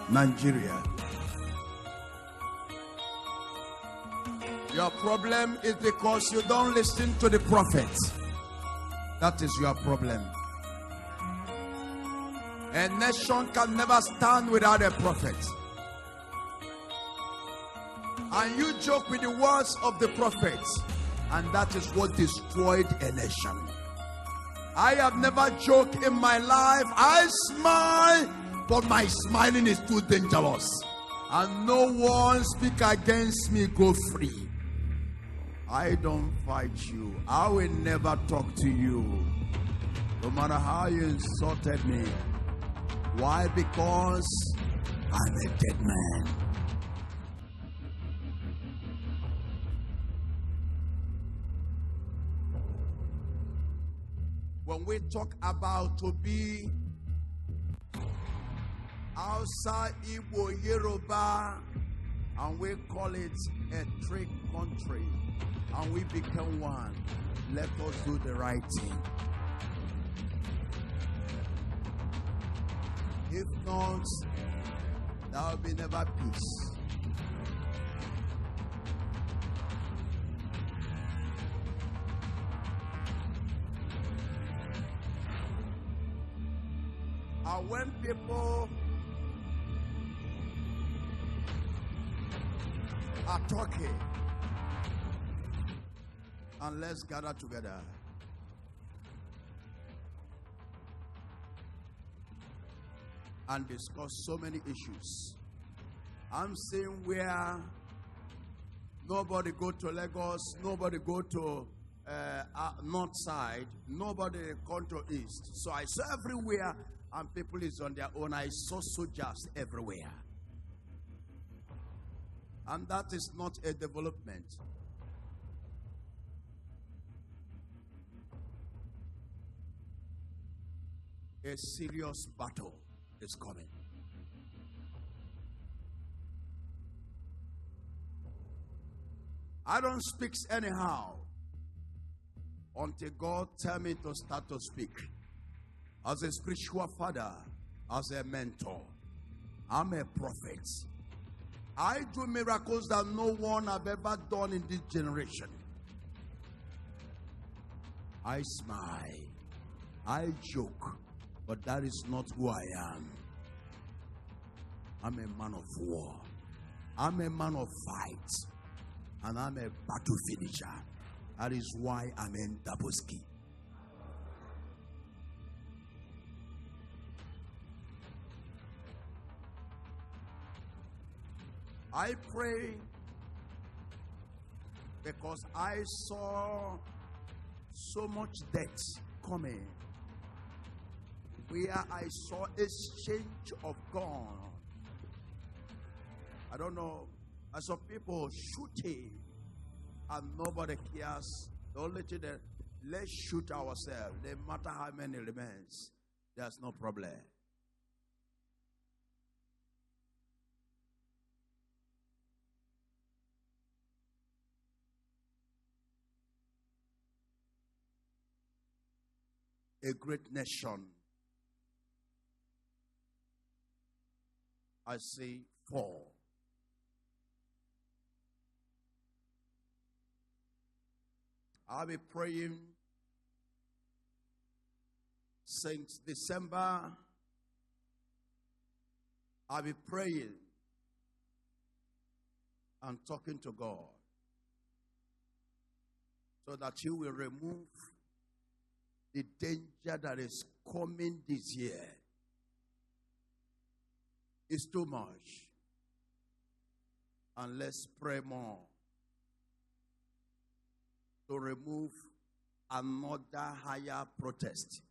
Nigeria. Your problem is because you don't listen to the prophets. That is your problem. A nation can never stand without a prophet. And you joke with the words of the prophets, and that is what destroyed a nation. I have never joked in my life. I smile, but my smiling is too dangerous. And no one speak against me, go free. I don't fight you. I will never talk to you, no matter how you insulted me. Why? Because I'm a dead man. When we talk about to be outside Igbo, Yoruba, and we call it a trick country, and we become one, let us do the right thing. If not, there will be never peace. And when people are talking, and let's gather together. And discuss so many issues. I'm saying where nobody go to Lagos, nobody go to north side, nobody come to east. So I saw everywhere, and people is on their own. I saw soldiers everywhere. And that is not a development. A serious battle is coming. I don't speak anyhow until God tell me to start to speak. As a spiritual father, as a mentor, I'm a prophet. I do miracles that no one have ever done in this generation. I smile, I joke, but that is not who I am. I'm a man of war. I'm a man of fight. And I'm a battle finisher. That is why I'm in Daboski. I pray because I saw so much death coming, where I saw exchange of gun. I don't know. I saw people shooting and nobody cares. The only thing that, let's shoot ourselves. No matter how many remains, there's no problem. A great nation, I see, fall. I'll be praying since December. I'll be praying and talking to God so that He will remove the danger that is coming this year. It's too much. And let's pray more to remove another higher protest.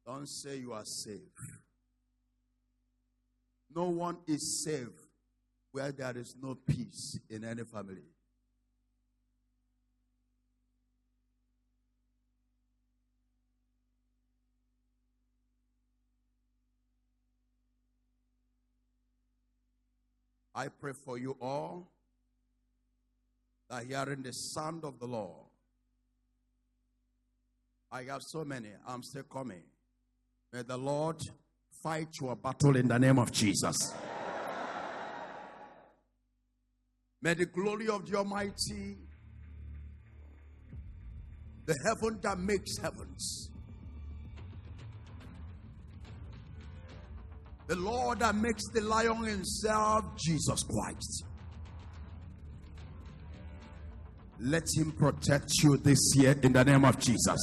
Don't say you are safe. No one is safe where there is no peace in any family. I pray for you all that hearing the sound of the Lord. I have so many. I'm still coming. May the Lord fight your battle in the name of Jesus. May the glory of the Almighty, the heaven that makes heavens, the Lord that makes the lion himself, Jesus Christ, let him protect you this year in the name of Jesus.